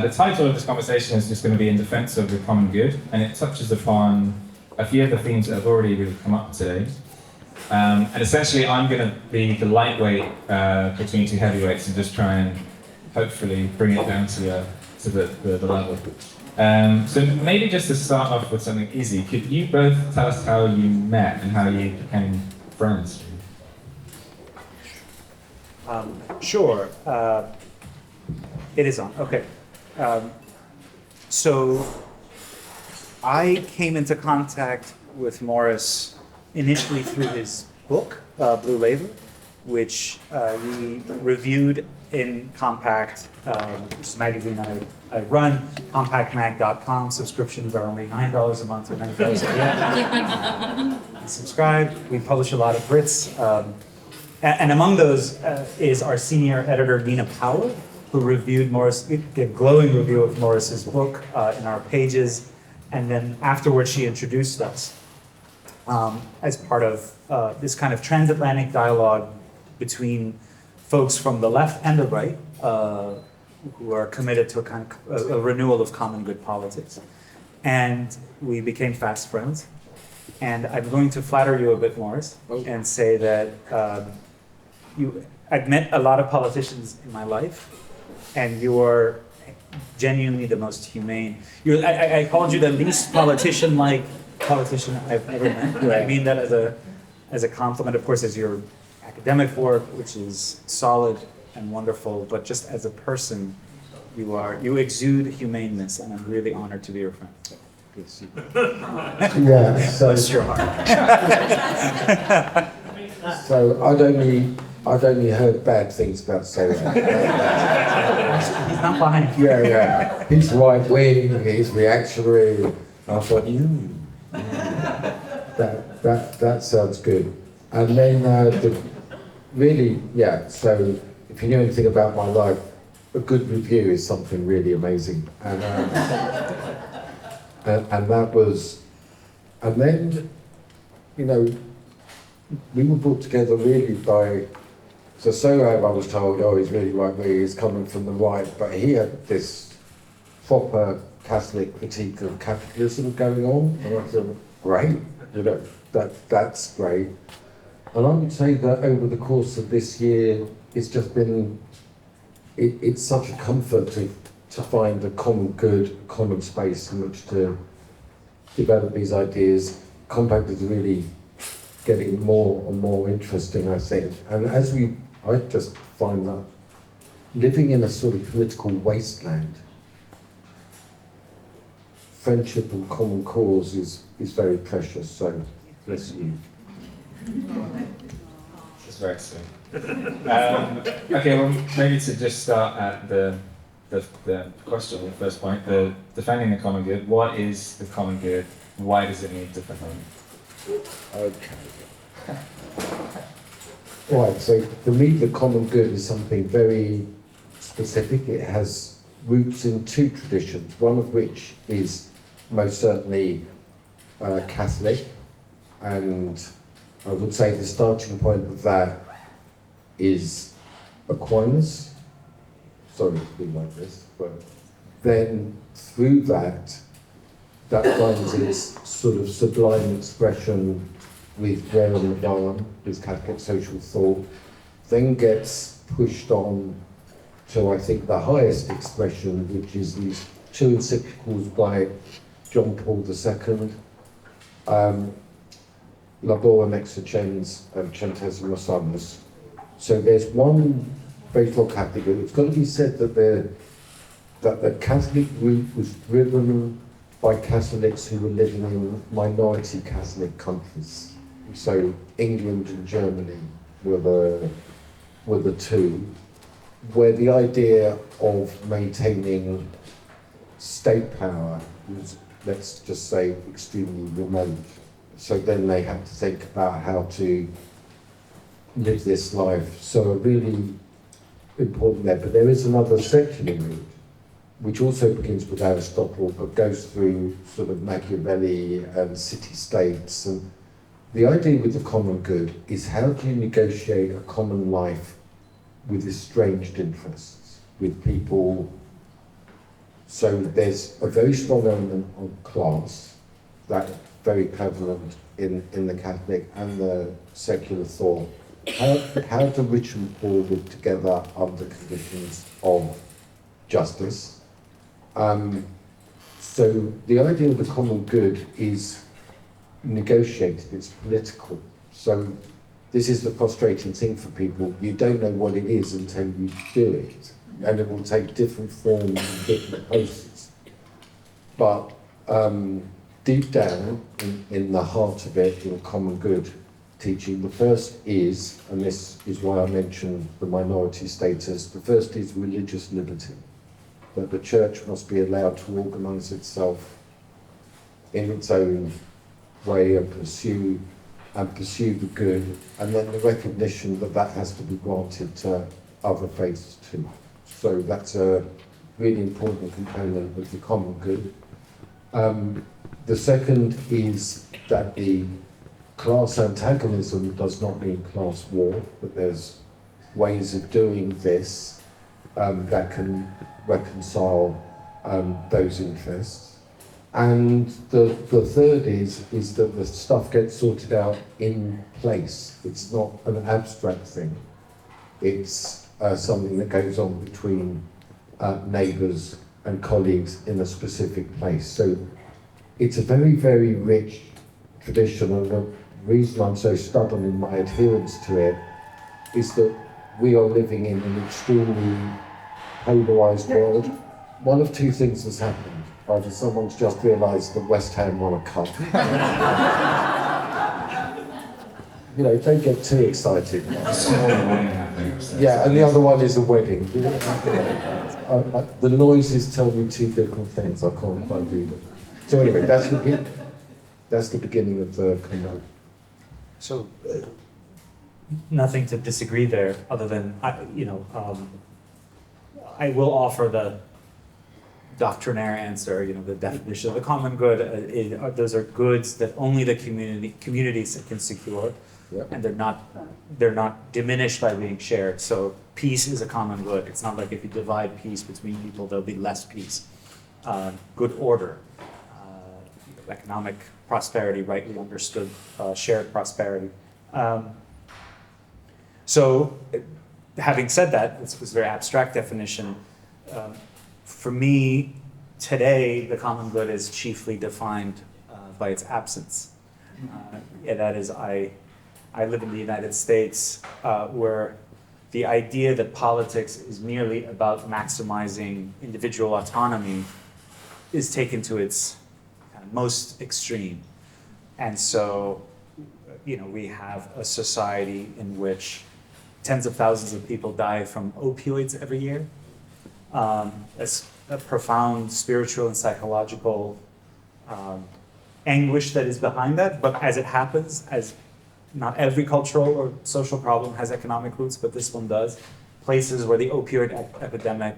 The title of this conversation is just going to be In Defense of the Common Good, and it touches upon a few of the themes that have already really come up today. And essentially, I'm going to be the lightweight between two heavyweights and just try and hopefully bring it down to the level. So maybe just to start off with something easy, could you both tell us how you met and how you became friends? Sure. It is on. Okay. So I came into contact with Maurice initially through his book, Blue Label, which we reviewed in Compact, which is a magazine I run, compactmag.com. Subscriptions are only $9 a month or $9 a year. Subscribe. We publish a lot of Brits. And among those is our senior editor, Nina Power, who reviewed Maurice, gave a glowing review of Maurice's book in our pages. And then afterwards, she introduced us as part of this kind of transatlantic dialogue between folks from the left and the right who are committed to a kind of a renewal of common good politics. And we became fast friends. And I'm going to flatter you a bit, Maurice, and say that I've met a lot of politicians in my life, and you are genuinely the most humane. I called you the least politician-like politician I've ever met. I mean that as a compliment, of course, as your academic work, which is solid and wonderful, but just as a person, you exude humaneness, and I'm really honored to be your friend. Yeah, so Bless your heart. so I'd only heard bad things about Sohrab. He's not behind you. Yeah. He's right wing, he's reactionary. I thought, that sounds good. And then so if you know anything about my life, a good review is something really amazing. And that was, and then, we were brought together really by, so Sohrab, I was told, he's really right wing, he's coming from the right, but he had this proper Catholic critique of capitalism going on, and I said, great, that's great. And I would say that over the course of this year, it's just been, it's such a comfort to find a common good, common space in which to develop these ideas. Compact is really getting more and more interesting, I think. And I just find that living in a sort of political wasteland, friendship and common cause is very precious, so bless you. That's very sweet. Okay, well, maybe to just start at the question, the first point, the defending the common good. What is the common good? Why does it need defending? Okay. Right, so for me the common good is something very specific. It has roots in two traditions, one of which is most certainly Catholic, and I would say the starting point of that is Aquinas. Sorry to be like this, but then through that finds its sort of sublime expression with Jeremy Barham, his Catholic social thought, then gets pushed on to, I think, the highest expression, which is these two encyclicals by John Paul II, Laborem Exercens and Centesimus Annus. So there's one faithful Catholic group. It's got to be said that the Catholic group was driven by Catholics who were living in minority Catholic countries. So England and Germany were the two, where the idea of maintaining state power was, let's just say, extremely remote. So then they had to think about how to live this life. So really important there. But there is another secular route, which also begins with Aristotle, but goes through sort of Machiavelli and city-states. And the idea with the common good is, how do you negotiate a common life with estranged interests, with people So there's a very strong element of class that's very prevalent in the Catholic and the secular thought. How do rich and poor live together under conditions of justice? So the idea of the common good is negotiated, it's political. So this is the frustrating thing for people. You don't know what it is until you do it. And it will take different forms and different places. But deep down, in the heart of it, in common good teaching, the first is, and this is why I mentioned the minority status, the first is religious liberty. That the church must be allowed to organise itself in its own way and pursue the good, and then the recognition that that has to be granted to other faiths too. So that's a really important component of the common good. The second is that the class antagonism does not mean class war, but there's ways of doing this that can reconcile those interests. And the third is that the stuff gets sorted out in place. It's not an abstract thing. It's something that goes on between neighbours and colleagues in a specific place. So it's a very, very rich tradition, and the reason I'm so stubborn in my adherence to it is that we are living in an extremely polarised world. One of two things has happened. Either someone's just realised that West Ham won a cup. You know, don't get too excited. Yeah, and the other one is a wedding. The noises tell me two different things. I can't quite read it. So anyway, that's the beginning of the convo. So, nothing to disagree there, other than I will offer the doctrinaire answer. The definition of the common good. Those are goods that only the communities can secure. Yep. And they're not diminished by being shared. So peace is a common good. It's not like if you divide peace between people, there'll be less peace. Good order, economic prosperity, rightly understood, shared prosperity. So having said that, this was a very abstract definition. For me, today, the common good is chiefly defined by its absence. That is, I live in the United States, where the idea that politics is merely about maximizing individual autonomy is taken to its kind of most extreme. And so, we have a society in which tens of thousands of people die from opioids every year. It's a profound spiritual and psychological anguish that is behind that, but as it happens, as not every cultural or social problem has economic roots, but this one does. Places where the opioid epidemic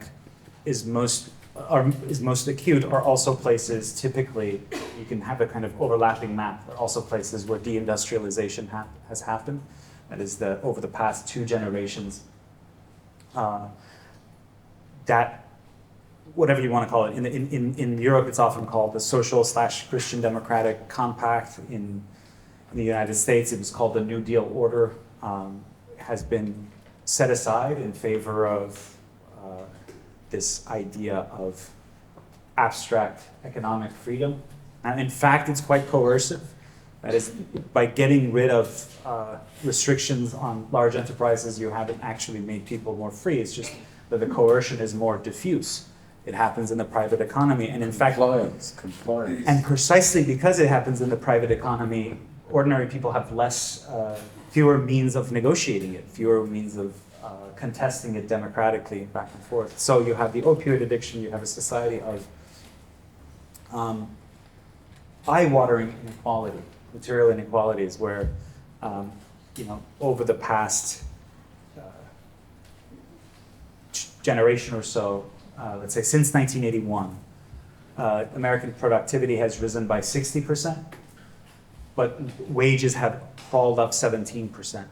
is most acute are also places, typically, you can have a kind of overlapping map, are also places where deindustrialization has happened. That is, over the past 2 generations, that, whatever you want to call it, in Europe it's often called the social/Christian democratic compact. In the United States, it was called the New Deal Order, has been set aside in favor of this idea of abstract economic freedom. And in fact, it's quite coercive. That is, by getting rid of restrictions on large enterprises, you haven't actually made people more free. It's just that the coercion is more diffuse. It happens in the private economy. And in fact, Compliance. and precisely because it happens in the private economy, ordinary people have fewer means of negotiating it, fewer means of contesting it democratically back and forth. So you have the opioid addiction, you have a society of eye-watering inequality, material inequalities, where over the past generation or so, let's say since 1981, American productivity has risen by 60%. But wages have crawled up 17%.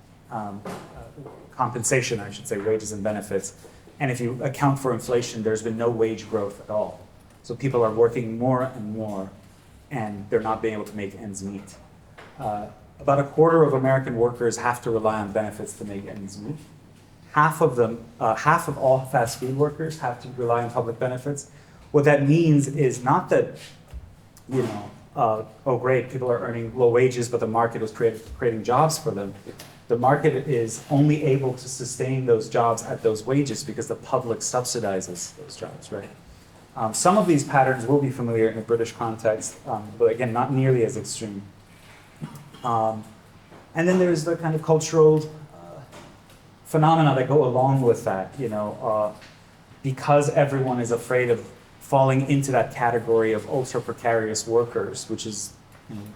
Compensation, I should say, wages and benefits. And if you account for inflation, there's been no wage growth at all. So people are working more and more, and they're not being able to make ends meet. About a quarter of American workers have to rely on benefits to make ends meet. Half of all fast food workers have to rely on public benefits. What that means is not that, oh great, people are earning low wages, but the market is creating jobs for them. The market is only able to sustain those jobs at those wages because the public subsidizes those jobs, right? Some of these patterns will be familiar in a British context, but again, not nearly as extreme. And then there's the kind of cultural phenomena that go along with that, because everyone is afraid of falling into that category of ultra precarious workers, which is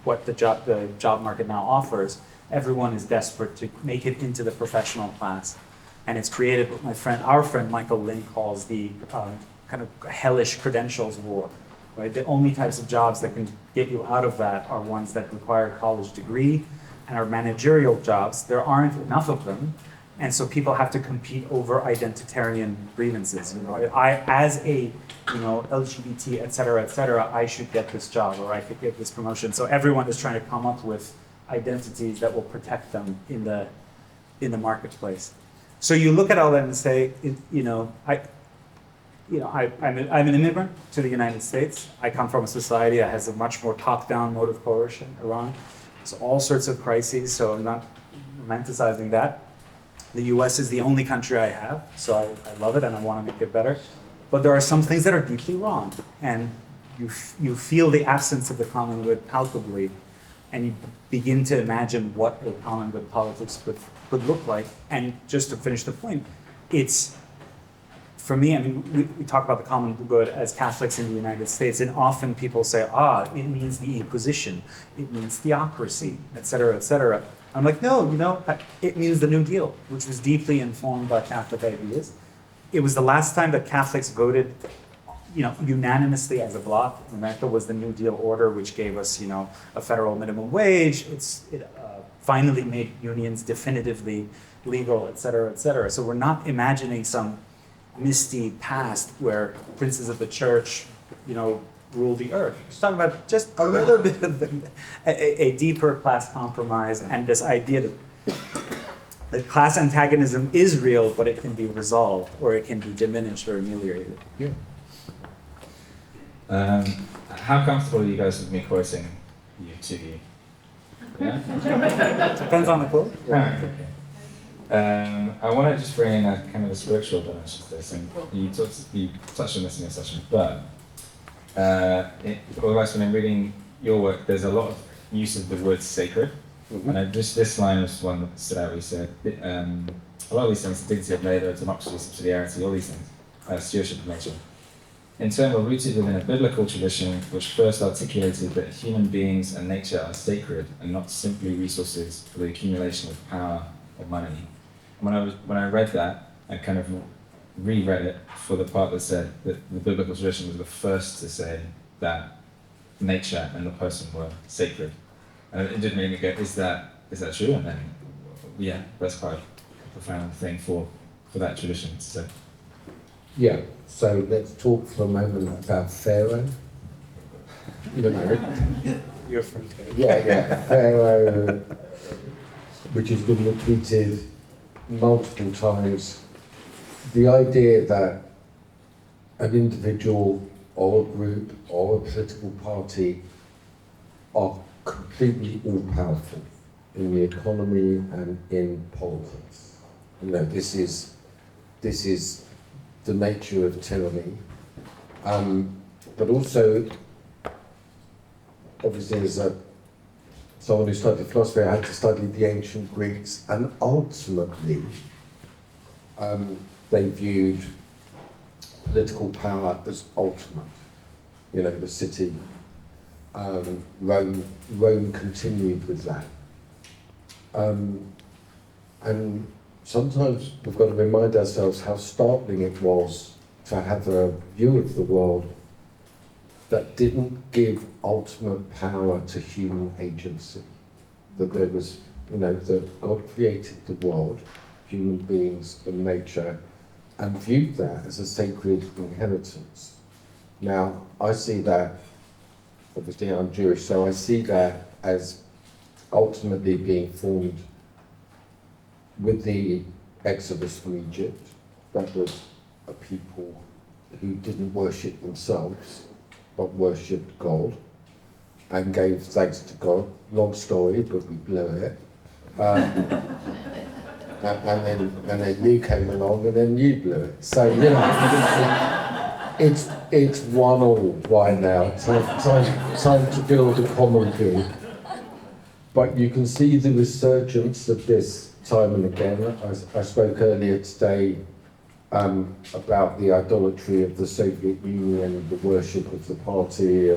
what the job market now offers. Everyone is desperate to make it into the professional class, and it's created what our friend Michael Lynn calls the kind of hellish credentials war. Right? The only types of jobs that can get you out of that are ones that require a college degree and are managerial jobs. There aren't enough of them. And so people have to compete over identitarian grievances. I, as a, LGBT, et cetera, I should get this job or I could get this promotion. So everyone is trying to come up with identities that will protect them in the marketplace. So you look at all that and say, I'm an immigrant to the United States. I come from a society that has a much more top-down mode of coercion, Iran. There's all sorts of crises, so I'm not romanticizing that. The US is the only country I have, so I love it and I want to make it better. But there are some things that are deeply wrong, and you feel the absence of the common good palpably, and you begin to imagine what a common good politics could look like. And just to finish the point, it's, for me, we talk about the common good as Catholics in the United States, and often people say, it means the Inquisition, it means theocracy, et cetera, et cetera. I'm like, no, it means the New Deal, which was deeply informed by Catholic ideas. It was the last time that Catholics voted, unanimously as a bloc. America was the New Deal order, which gave us, a federal minimum wage. It finally made unions definitively legal, et cetera, et cetera. So we're not imagining some misty past where princes of the church, rule the earth. Just talking about just a little bit of a deeper class compromise and this idea that class antagonism is real, but it can be resolved or it can be diminished or ameliorated. Yeah. How comfortable are you guys with me quoting you to you? Yeah? Depends on the quote. Yeah. I want to just bring in a kind of a spiritual dimension to this, and you touched on this in your session, but otherwise, when I'm reading your work, there's a lot of use of the word sacred. Mm-hmm. And this line was one that stood out where you said, a lot of these things, the dignity of labour, democracy, subsidiarity, all these things, stewardship of nature, in turn were rooted within a biblical tradition which first articulated that human beings and nature are sacred and not simply resources for the accumulation of power or money. And when I read that, I kind of reread it for the part that said that the biblical tradition was the first to say that nature and the person were sacred. And it did make me go, is that true? And then, yeah, that's quite a profound thing for that tradition to say. Yeah, so let's talk for a moment about Pharaoh. You're from Pharaoh, which has been repeated multiple times. The idea that an individual or a group or a political party are completely all-powerful in the economy and in politics. This is the nature of tyranny. But also, obviously, as someone who studied philosophy, I had to study the ancient Greeks, and ultimately, they viewed political power as ultimate. The city, Rome continued with that. And sometimes we've got to remind ourselves how startling it was to have a view of the world that didn't give ultimate power to human agency. That there was, that God created the world, human beings and nature, and viewed that as a sacred inheritance. Now, I see that, obviously I'm Jewish, so I see that as ultimately being formed with the Exodus from Egypt. That was a people who didn't worship themselves, but worshipped God and gave thanks to God. Long story, but we blew it. And then you came along, and then you blew it. So you know, it's 1-1 right now. Time to build a common good. But you can see the resurgence of this time and again. I spoke earlier today about the idolatry of the Soviet Union, the worship of the party,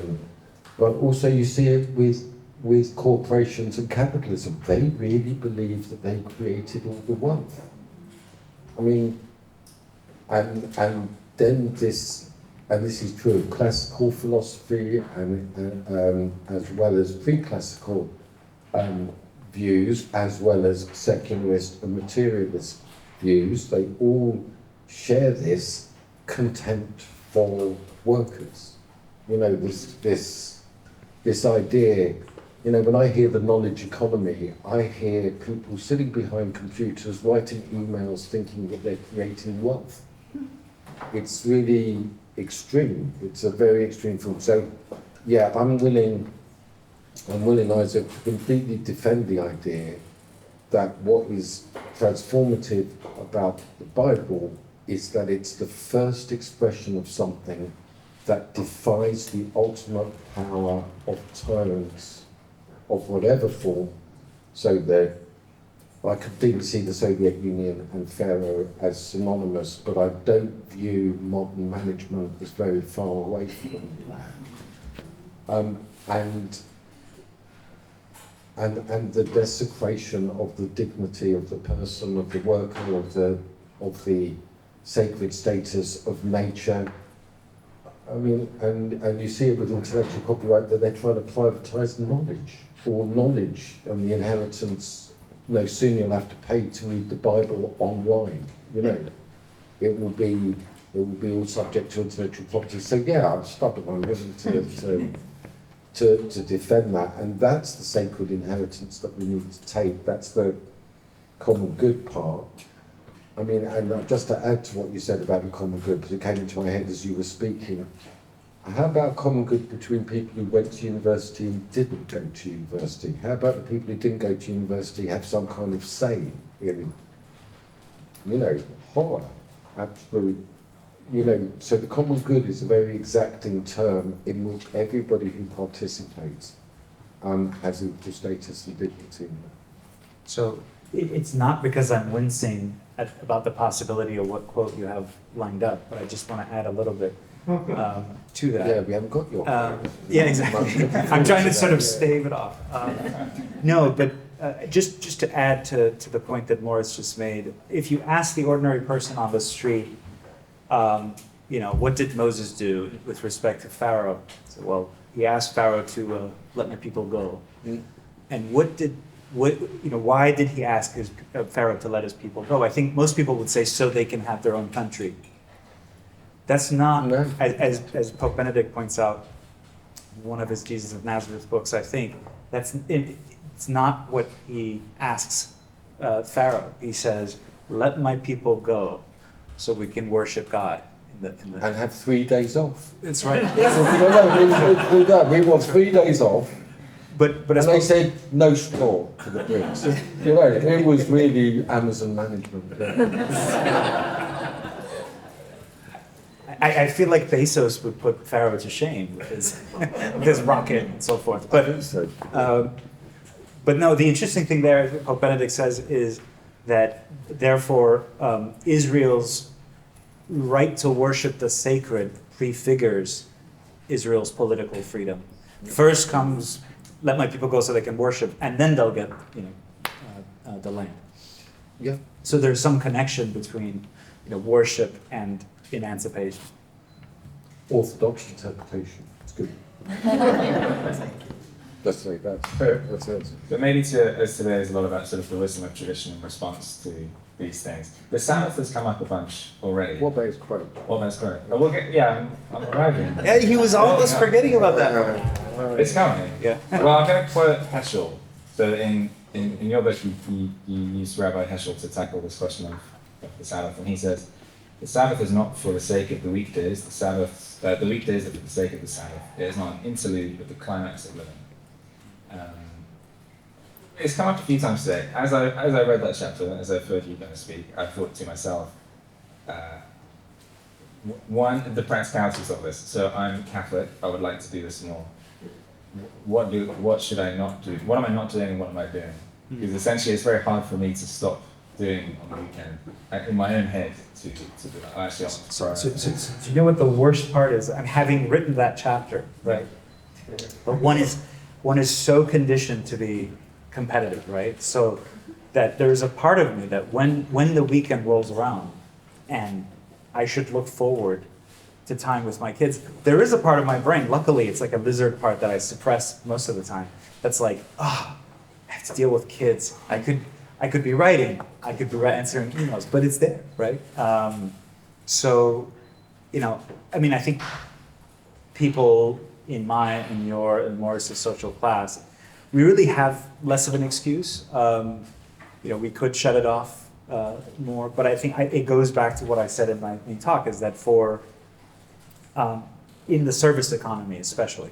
but also you see it with corporations and capitalism. They really believe that they created all the wealth. I mean, and then this is true of classical philosophy and as well as pre-classical views, as well as secularist and materialist views. They all share this contempt for workers. You know, this idea. You know, when I hear the knowledge economy, I hear people sitting behind computers writing emails thinking that they're creating wealth. It's really extreme. It's a very extreme form. So, yeah, I'm willing, Isaac, to completely defend the idea that what is transformative about the Bible is that it's the first expression of something that defies the ultimate power of tyrants of whatever form. So that I completely see the Soviet Union and Pharaoh as synonymous, but I don't view modern management as very far away from that. And the desecration of the dignity of the person, of the worker, of the sacred status of nature. I mean, and you see it with intellectual copyright that they're trying to privatize knowledge, or knowledge and the inheritance. No sooner you'll have to pay to read the Bible online. You know, it will be all subject to intellectual property. So yeah, I'm stubborn. I'm willing to defend that, and that's the sacred inheritance that we need to take. That's the common good part. I mean, and just to add to what you said about the common good, because it came into my head as you were speaking, how about common good between people who went to university and didn't go to university? How about the people who didn't go to university have some kind of say in, you know, horror, absolute, you know, so the common good is a very exacting term in which everybody who participates has equal status and dignity. So it's not because I'm wincing about the possibility of what quote you have lined up, but I just want to add a little bit to that. Yeah, we haven't got your yeah, exactly. I'm trying to sort of stave it off. No, but just to add to the point that Maurice just made, if you ask the ordinary person on the street, you know, what did Moses do with respect to Pharaoh? So, well, he asked Pharaoh to let my people go. And why did he ask Pharaoh to let his people go? I think most people would say so they can have their own country. That's not, no. as Pope Benedict points out in one of his Jesus of Nazareth books, I think, it's not what he asks Pharaoh. He says, let my people go so we can worship God. And have 3 days off. That's right. We want 3 days off. But and they said no straw to the bricks. You know, it was really Amazon management. I feel like Bezos would put Pharaoh to shame with his rocket and so forth. But no, the interesting thing there, Pope Benedict says, is that therefore Israel's right to worship the sacred prefigures Israel's political freedom. First comes, let my people go so they can worship, and then they'll get, the land. Yeah. So there's some connection between, worship and emancipation. Orthodox interpretation. It's good. Let's say that. That's it. But maybe as today is a lot about sort of the wisdom of tradition in response to these things. The Sabbath has come up a bunch already. What about his quote? Well, that's correct. But we'll get, yeah, I'm arriving. Yeah, he was almost forgetting about that. It's coming. Yeah. Well, I'm going to quote Heschel. So in your book, you use Rabbi Heschel to tackle this question of the Sabbath, and he says, the Sabbath is not for the sake of the weekdays. The weekdays are for the sake of the Sabbath. It is not an interlude, but the climax of living. It's come up a few times today. As I read that chapter, as I've heard you guys speak, I thought to myself, one, the practicalities of this. So I'm Catholic. I would like to do this more. What should I not do? What am I not doing and what am I doing? Because essentially it's very hard for me to stop doing on the weekend in my own head to do that. Actually, So you know what the worst part is? I'm having written that chapter, right? But one is so conditioned to be competitive, right? So that there's a part of me that when the weekend rolls around and I should look forward to time with my kids, there is a part of my brain, luckily it's like a lizard part that I suppress most of the time, that's like, I have to deal with kids. I could be writing, I could be answering emails, but it's there, right? So, I think people in my and your and Maurice's social class, we really have less of an excuse. We could shut it off more, but I think it goes back to what I said in my main talk, is that in the service economy especially,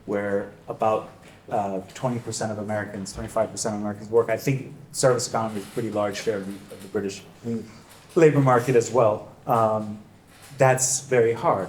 where about 20% of Americans, 25% of Americans work, I think service economy is a pretty large share of the British labor market as well. That's very hard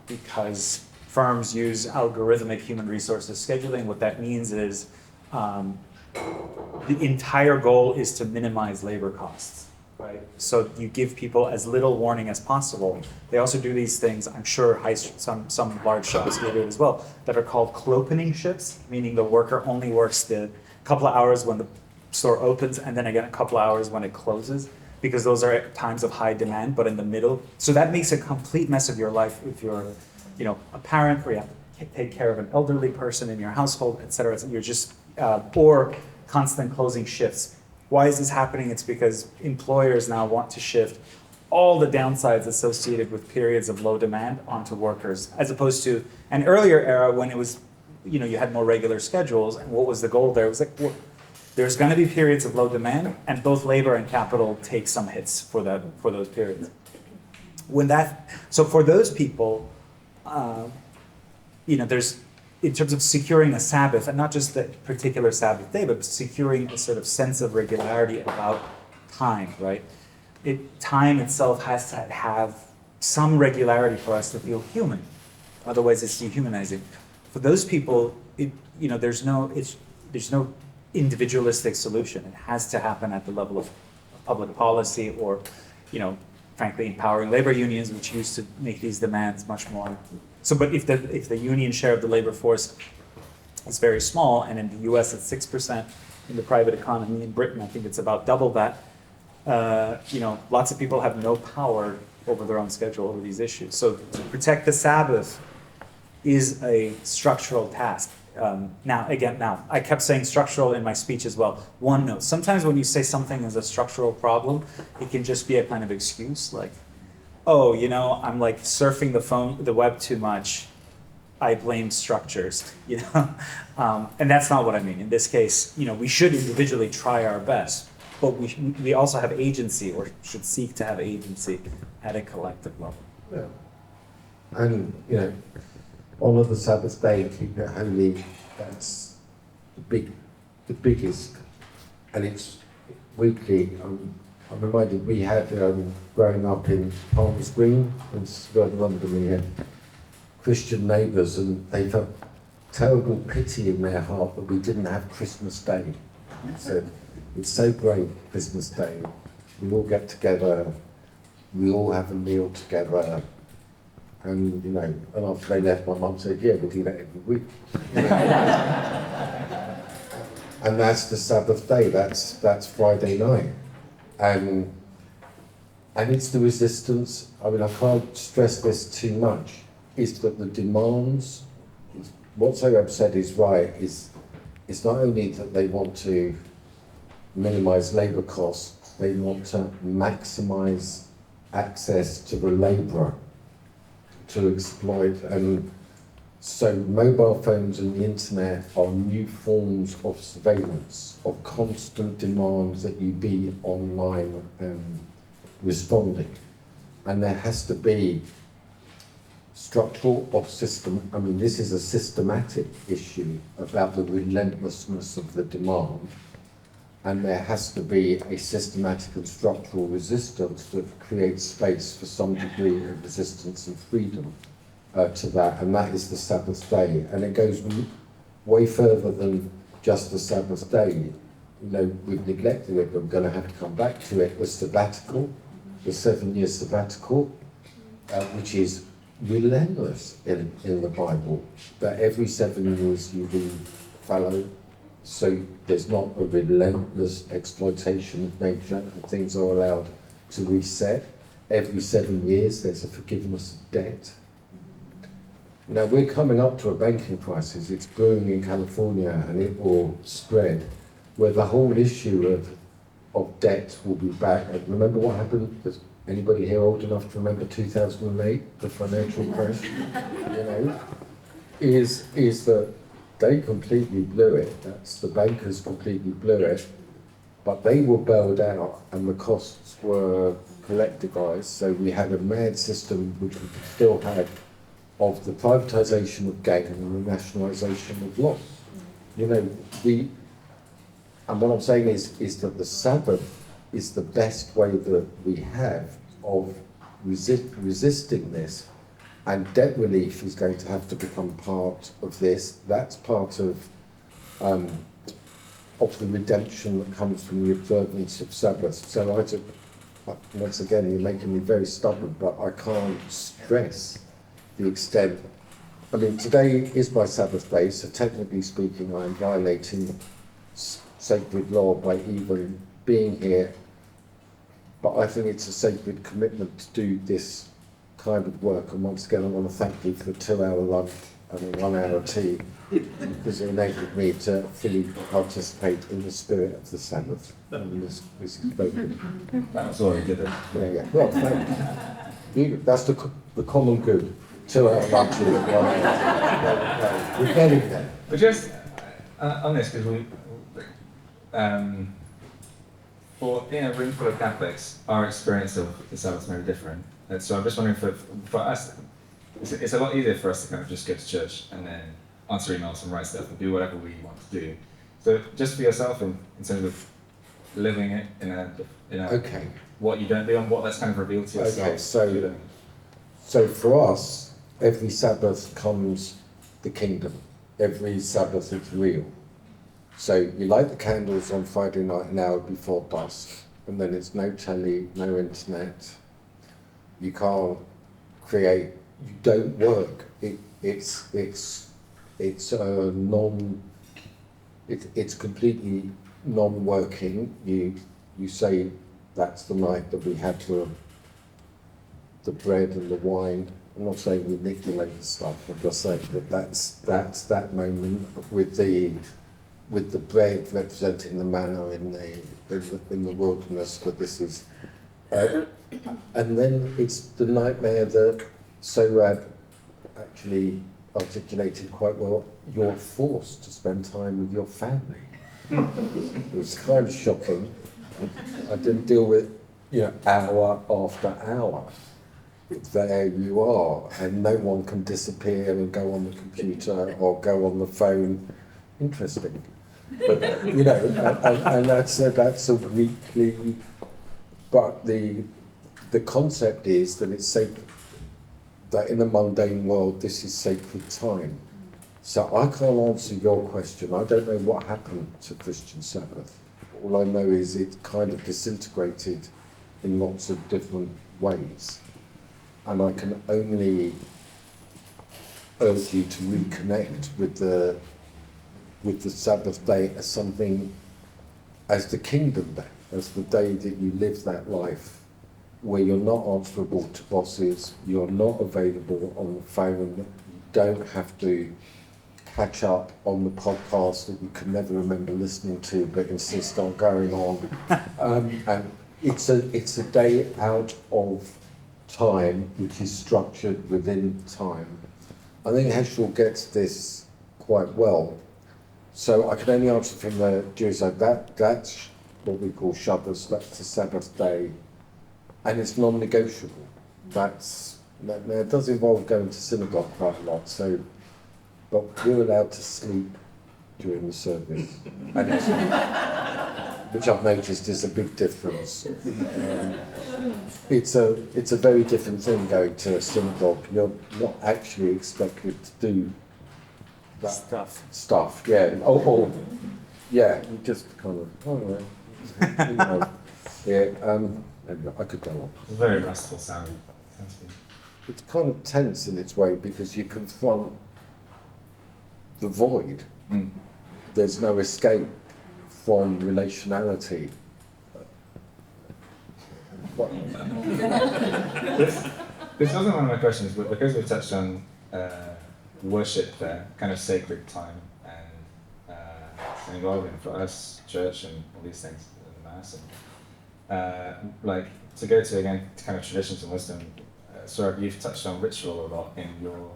because firms use algorithmic human resources scheduling. What that means is the entire goal is to minimize labor costs, right? So you give people as little warning as possible. They also do these things, I'm sure some large shops do it as well, that are called clopening shifts, meaning the worker only works the couple of hours when the store opens and then again a couple of hours when it closes, because those are times of high demand, but in the middle. So that makes a complete mess of your life if you're a parent, or you have to take care of an elderly person in your household, et cetera. You're just, or constant closing shifts. Why is this happening? It's because employers now want to shift all the downsides associated with periods of low demand onto workers, as opposed to an earlier era when it was, you had more regular schedules, and what was the goal there? It was like, well, there's going to be periods of low demand, and both labor and capital take some hits for those periods. So for those people, there's, in terms of securing a Sabbath, and not just the particular Sabbath day, but securing a sort of sense of regularity about time, right? Time itself has to have some regularity for us to feel human. Otherwise, it's dehumanizing. For those people, there's no individualistic solution. It has to happen at the level of public policy, or, frankly, empowering labor unions, which used to make these demands much more. So, but if the union share of the labor force is very small, and in the U.S. it's 6%, in the private economy in Britain I think it's about double that. Lots of people have no power over their own schedule over these issues. So to protect the Sabbath is a structural task. Now, I kept saying structural in my speech as well. One note, sometimes when you say something is a structural problem, it can just be a kind of excuse, like, I'm like surfing the web too much, I blame structures, and that's not what I mean. In this case, we should individually try our best, but we also have agency, or should seek to have agency at a collective level. Yeah. And, on the Sabbath day, keep it holy, that's the biggest, and it's weekly. I'm reminded we had, growing up in Palms Green, in suburban London, we had Christian neighbours, and they felt terrible pity in their heart that we didn't have Christmas Day. They said, it's so great, Christmas Day. We all get together, we all have a meal together, and, and after they left, my mum said, yeah, we do that every week. And that's the Sabbath day, that's Friday night. And it's the resistance, I can't stress this too much, is that the demands, what Sohrab said is right, it's not only that they want to minimize labor costs, they want to maximize access to the labourer to exploit. And so mobile phones and the internet are new forms of surveillance, of constant demands that you be online and responding. And there has to be structural or system, I mean, this is a systematic issue about the relentlessness of the demand, and there has to be a systematic and structural resistance that creates space for some degree of resistance and freedom to that, and that is the Sabbath day. And it goes way further than just the Sabbath day. You know, we've neglected it, but we're going to have to come back to it. The sabbatical, the 7-year sabbatical, which is relentless in the Bible, that every 7 years you do fallow, so there's not a relentless exploitation of nature and things are allowed to reset. Every 7 years there's a forgiveness of debt. Now we're coming up to a banking crisis, it's brewing in California and it will spread, where the whole issue of debt will be back. And remember what happened? Is anybody here old enough to remember 2008, the financial crash? You know, is that they completely blew it. That's the bankers completely blew it, but they were bailed out and the costs were collectivised. So we had a mad system which we still had of the privatisation of gain and the nationalisation of loss. You know, and what I'm saying is that the Sabbath is the best way that we have of resisting this, and debt relief is going to have to become part of this. That's part of the redemption that comes from the observance of Sabbath. So once again, you're making me very stubborn, but I can't stress the extent. I mean, today is my Sabbath day, so technically speaking, I am violating sacred law by even being here. But I think it's a sacred commitment to do this kind of work. And once again, I want to thank you for the 2-hour lunch and a 1-hour tea, because it enabled me to fully participate in the spirit of the Sabbath. And this is spoken. That's all you did it. Yeah. Well, thank you. That's the common good. 2-hour lunch and 1 hour. We're getting there. But just on this, because for in a room full of Catholics, our experience of the Sabbath is very different. And so I'm just wondering, for us, it's a lot easier for us to kind of just go to church and then answer emails and write stuff and do whatever we want to do. So just for yourself, in terms of living it in a Okay. what you don't do and what that's kind of revealed to yourself. Okay, so for us, every Sabbath comes the kingdom. Every Sabbath is real. So you light the candles on Friday night an hour before dusk, and then it's no telly, no internet. You can't create. You don't work. It's completely non-working. You say that's the night that we had the bread and the wine. I'm not saying we manipulate the stuff. I'm just saying that that's that moment with the bread representing the manna in the wilderness. But this is, and then it's the nightmare that Sohrab actually articulated quite well. You're forced to spend time with your family. It was kind of shocking. I didn't deal with, hour after hour. There you are, and no one can disappear and go on the computer or go on the phone. Interesting, but and that's a weekly. But the concept is that it's sacred. That in the mundane world, this is sacred time. So I can't answer your question. I don't know what happened to Christian Sabbath. All I know is it kind of disintegrated in lots of different ways. And I can only urge you to reconnect with the Sabbath day as something, as the kingdom day, as the day that you live that life, where you're not answerable to bosses, you're not available on the phone, you don't have to catch up on the podcast that you can never remember listening to but insist on going on. And it's a day out of time, which is structured within time. I think Heschel gets this quite well. So I can only answer from the Jewish side, that's what we call Shabbos, that's the Sabbath day, and it's non-negotiable. It does involve going to synagogue quite a lot, so, but we're allowed to sleep during the service, and which I've noticed is a big difference. It's a very different thing going to a synagogue. You're not actually expected to do that stuff. Yeah. Yeah. You just kind of. Oh, well. You know, yeah. I could go on. Very restful sound. It's kind of tense in its way because you confront the void. Mm. There's no escape from relationality. This wasn't one of my questions, but because we touched on worship there, kind of sacred time, and involving for us, church, and all these things, the mass, and like to go to again kind of traditions and wisdom. Sohrab, you've touched on ritual a lot in your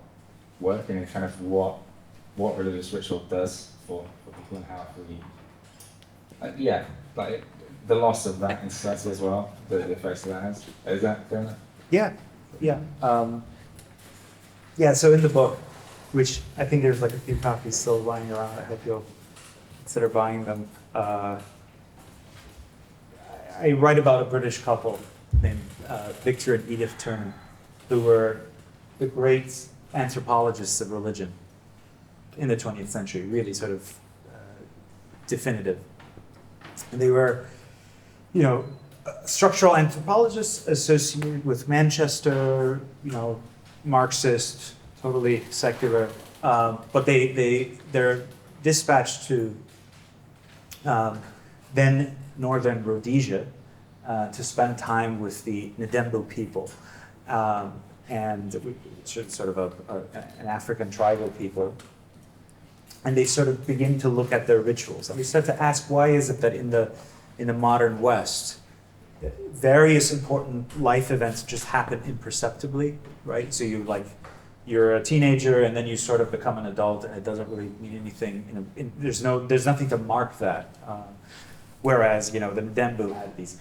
work, and kind of what religious ritual does for people and how we, like the loss of that in society as well, the effects that has. Is that fair enough? Yeah. So in the book, which I think there's like a few copies still lying around, I hope you'll consider buying them. I write about a British couple named Victor and Edith Turner, who were the great anthropologists of religion in the 20th century, really sort of definitive. And they were, structural anthropologists associated with Manchester, Marxist, totally secular, but they're dispatched to then northern Rhodesia to spend time with the Ndembu people, and sort of an African tribal people. And they sort of begin to look at their rituals, and we start to ask, why is it that in the modern West, various important life events just happen imperceptibly, right? So you're a teenager, and then you sort of become an adult, and it doesn't really mean anything. There's nothing to mark that. Whereas the Ndembu had these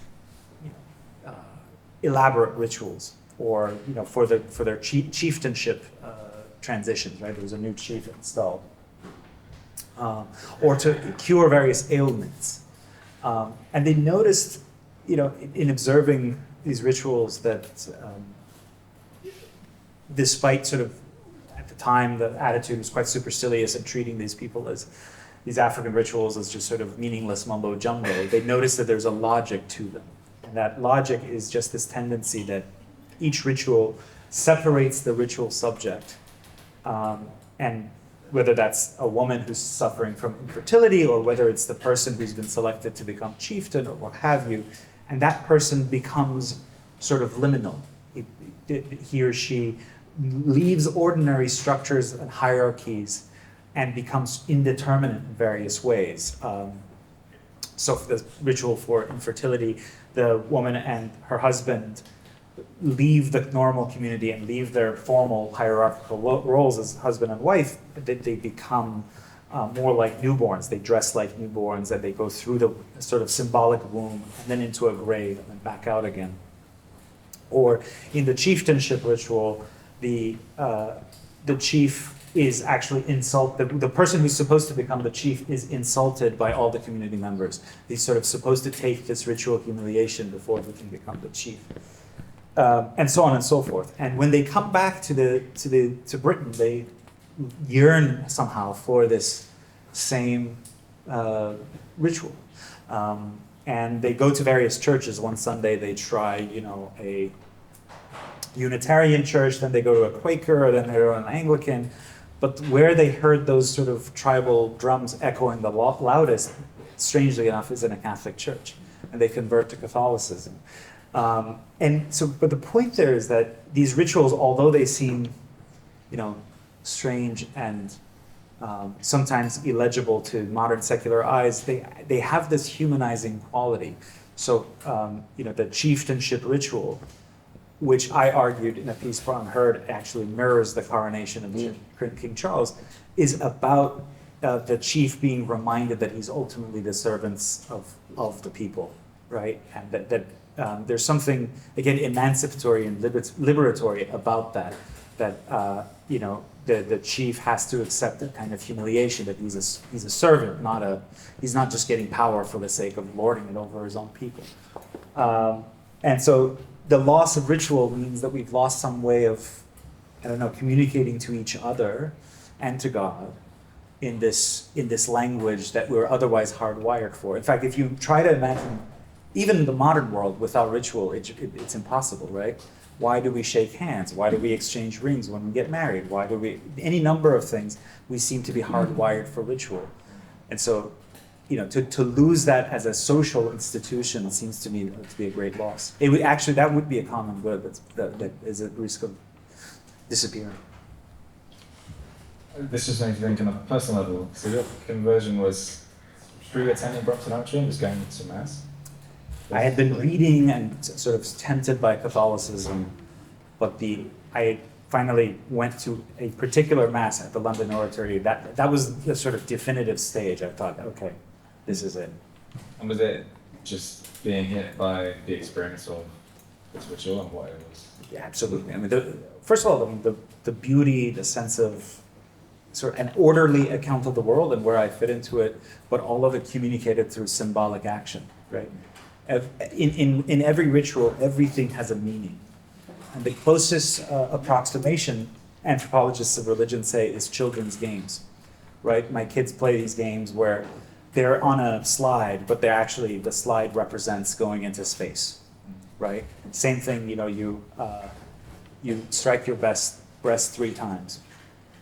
elaborate rituals, or for their chieftainship transitions, right? There was a new chief installed, or to cure various ailments, and they noticed, in observing these rituals, that despite sort of at the time the attitude was quite supercilious and treating these people as these African rituals as just sort of meaningless mumbo jumbo, they noticed that there's a logic to them. And that logic is just this tendency that each ritual separates the ritual subject, and whether that's a woman who's suffering from infertility, or whether it's the person who's been selected to become chieftain, or what have you, and that person becomes sort of liminal. He or she leaves ordinary structures and hierarchies and becomes indeterminate in various ways. So for the ritual for infertility, the woman and her husband leave the normal community and leave their formal hierarchical roles as husband and wife. They become more like newborns. They dress like newborns, and they go through the sort of symbolic womb and then into a grave and then back out again. Or in the chieftainship ritual, the chief is actually the person who's supposed to become the chief is insulted by all the community members. He's sort of supposed to take this ritual humiliation before he can become the chief. And so on and so forth. And when they come back to Britain, they yearn somehow for this same ritual. And they go to various churches. One Sunday they try, a Unitarian church, then they go to a Quaker, then they go to an Anglican. But where they heard those sort of tribal drums echoing the loudest, strangely enough, is in a Catholic church. And they convert to Catholicism. But the point there is that these rituals, although they seem, strange and sometimes illegible to modern secular eyes, they have this humanizing quality. So, the chieftainship ritual, which I argued in a piece for Unheard, actually mirrors the coronation of King Charles, is about the chief being reminded that he's ultimately the servants of the people, right? And that there's something, again, emancipatory and liberatory about that, the chief has to accept that kind of humiliation, that he's a servant, he's not just getting power for the sake of lording it over his own people. And so the loss of ritual means that we've lost some way of, communicating to each other and to God in this language that we're otherwise hardwired for. In fact, if you try to imagine even the modern world without ritual, it's impossible, right? Why do we shake hands? Why do we exchange rings when we get married? Why do we, any number of things, we seem to be hardwired for ritual. And so, to lose that as a social institution seems to me to be a great loss. It would actually, that would be a common good that is at risk of disappearing. This just made me think on a personal level. So your conversion was through attending Brompton Archery and was going to Mass? I had been reading and sort of tempted by Catholicism, but I finally went to a particular Mass at the London Oratory. That was the sort of definitive stage. I thought, okay, this is it. And was it just being hit by the experience of this ritual and what it was? Yeah, absolutely. I mean, first of all, the beauty, the sense of sort of an orderly account of the world and where I fit into it, but all of it communicated through symbolic action, right? In every ritual, everything has a meaning. And the closest approximation anthropologists of religion say is children's games, right? My kids play these games where they're on a slide, but the slide represents going into space, right? Same thing, you strike your breast 3 times.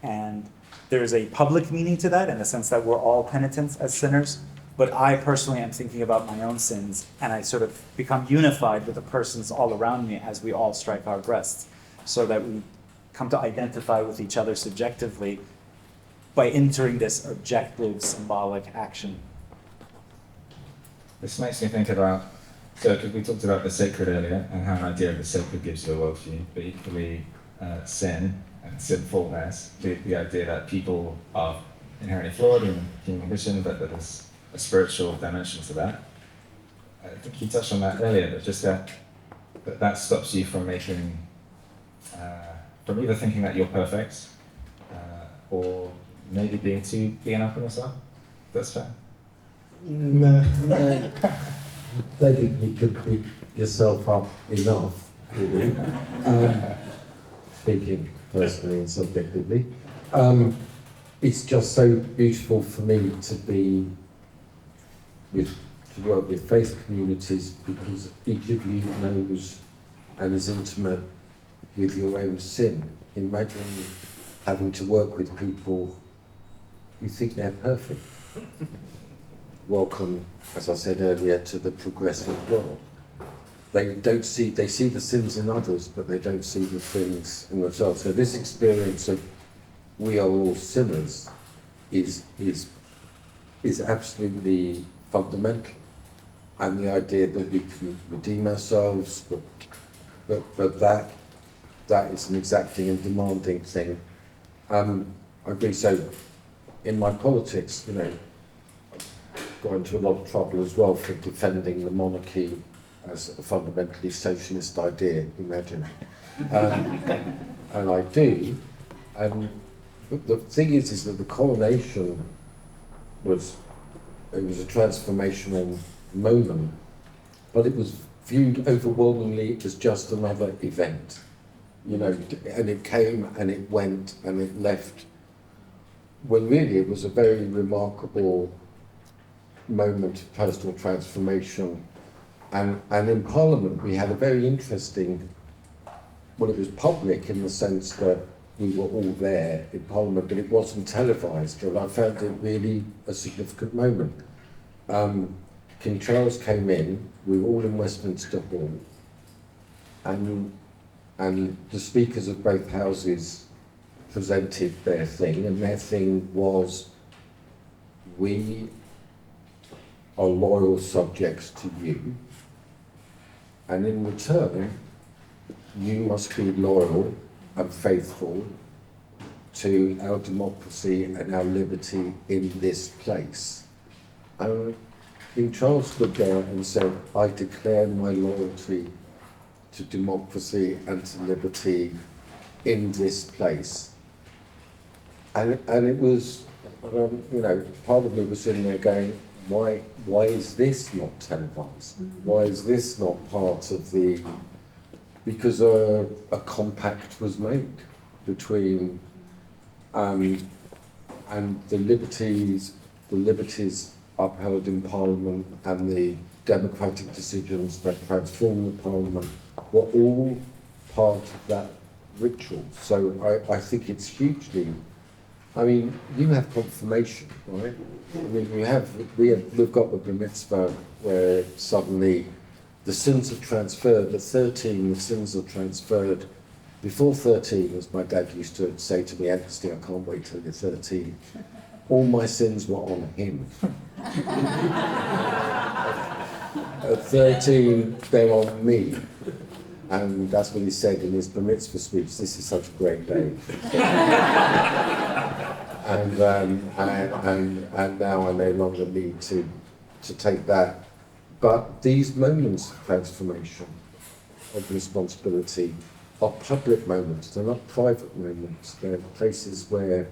And there's a public meaning to that in the sense that we're all penitents as sinners. But I personally am thinking about my own sins, and I sort of become unified with the persons all around me as we all strike our breasts, so that we come to identify with each other subjectively by entering this objective symbolic action. This makes me think about, because we talked about the sacred earlier and how an idea of the sacred gives you a worldview, but equally sin and sinfulness, the idea that people are inherently flawed in human condition, but that there's a spiritual dimension to that. I think you touched on that earlier, but just that stops you from making, from either thinking that you're perfect, or maybe being up on yourself. That's fair. No. I don't think you could beat yourself up enough, really. Speaking personally and subjectively. It's just so beautiful for me to work with faith communities, because each of you knows and is intimate with your own sin. Imagine having to work with people who think they're perfect. Welcome, as I said earlier, to the progressive world. They see the sins in others, but they don't see the things in themselves. So this experience of we are all sinners is absolutely fundamental. And the idea that we can redeem ourselves, but that is an exacting and demanding thing. I agree. So in my politics, got into a lot of trouble as well for defending the monarchy as a fundamentally socialist idea, imagine. And I do. But the thing is that the coronation was a transformational moment, but it was viewed overwhelmingly as just another event, and it came and it went and it left, when really it was a very remarkable moment of personal transformation. And in Parliament we had a very interesting, well, it was public in the sense that we were all there in Parliament, but it wasn't televised, and I found it really a significant moment. King Charles came in, we were all in Westminster Hall, and the speakers of both houses presented their thing, and their thing was, we are loyal subjects to you, and in return, you must be loyal and faithful to our democracy and our liberty in this place. And King Charles stood there and said, I declare my loyalty to democracy and to liberty in this place. And it was, part of me was in there going, why is this not televised? Why is this not part of the, because a compact was made between, and the liberties upheld in Parliament and the democratic decisions that transformed the Parliament were all part of that ritual. So I think it's hugely, you have confirmation, right? We've got the Bar Mitzvah where suddenly the sins are transferred, the sins are transferred. Before 13, as my dad used to say to me, Anthony, I can't wait till you're 13. All my sins were on him. At 13, they're on me. And that's what he said in his Bar Mitzvah speech, this is such a great day. and now I no longer need to take that. But these moments of transformation, of responsibility, are public moments, they're not private moments. They're places where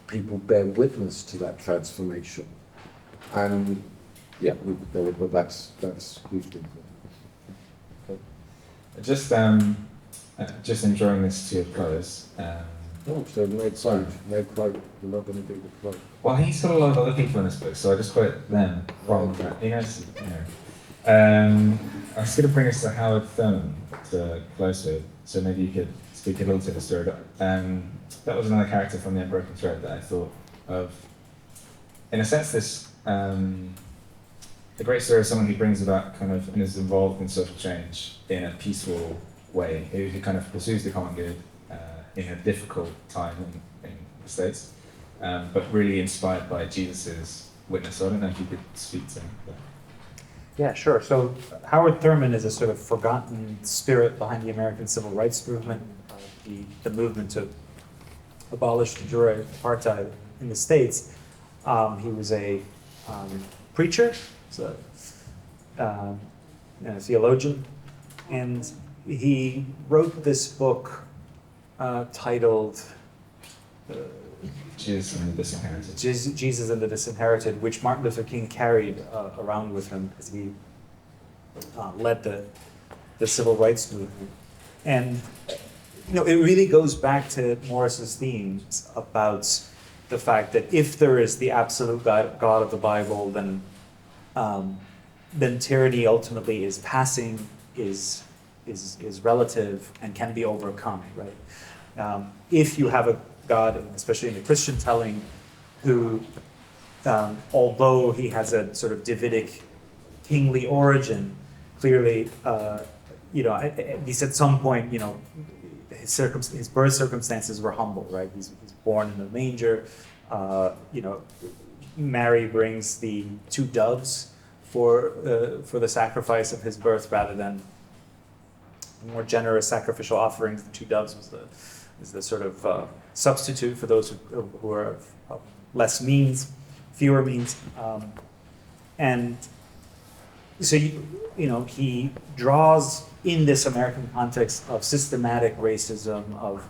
people bear witness to that transformation. And that's hugely important. Just enjoying this to a close. So no quote, we're not going to do the quote. Well, he's got a lot of other people in this book, so I just quote them from that. I was going to bring us to Howard Thurman to close with, so maybe you could speak a little to the story. That was another character from the Unbroken Thread that I thought of. In a sense, the great story of someone who brings about and is involved in social change in a peaceful way, who kind of pursues the common good in a difficult time in the States, but really inspired by Jesus's witness. So I don't know if you could speak to him. Yeah, sure. So Howard Thurman is a sort of forgotten spirit behind the American Civil Rights Movement, the movement to abolish de jure apartheid in the States. He was a preacher, a theologian, and he wrote this book titled Jesus and the Disinherited. Jesus and the Disinherited, which Martin Luther King carried around with him as he led the civil rights movement. And it really goes back to Morris's themes about the fact that if there is the absolute God of the Bible, then tyranny ultimately is passing, is relative, and can be overcome, right? If you have a God, especially in the Christian telling, who, although he has a sort of Davidic kingly origin, clearly, at least at some point, his birth circumstances were humble, right? He's born in a manger. Mary brings the 2 doves for the sacrifice of his birth rather than more generous sacrificial offerings. The 2 doves is the sort of substitute for those who are of less means, fewer means, and so he draws in this American context of systematic racism, of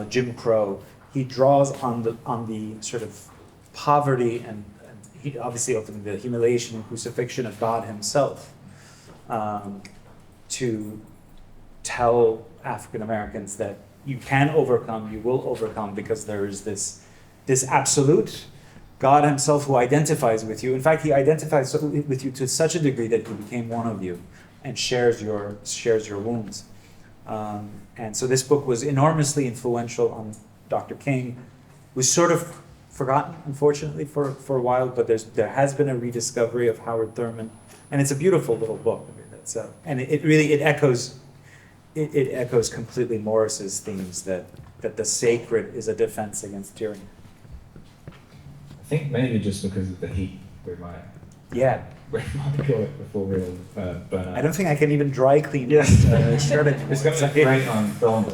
Jim Crow. He draws on the sort of poverty and he obviously ultimately the humiliation and crucifixion of God Himself, to tell African Americans that you can overcome, you will overcome, because there is this absolute God Himself who identifies with you. In fact, He identifies with you to such a degree that He became one of you and shares your wounds. And so this book was enormously influential on Dr. King. Was sort of forgotten, unfortunately, for a while, but there has been a rediscovery of Howard Thurman, and it's a beautiful little book. And it echoes completely Morris's themes that the sacred is a defense against tyranny. I think maybe just because of the heat, we might Yeah. Remarkable it before we all burn out. I don't think I can even dry clean Yes. this shirt anymore. It's going to be great on film.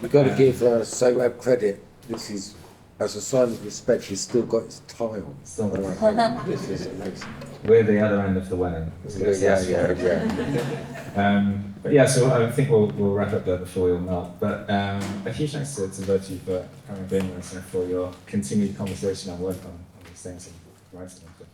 You've got to give Sohrab credit. This is, as a sign of respect, he's still got his tie on. Still got his This is amazing. We're the other end of the wedding. Yeah. But yeah, so I think we'll wrap up there before we all melt. But a huge thanks to both of you for coming and being with us and for your continued conversation and work on these things and writing them.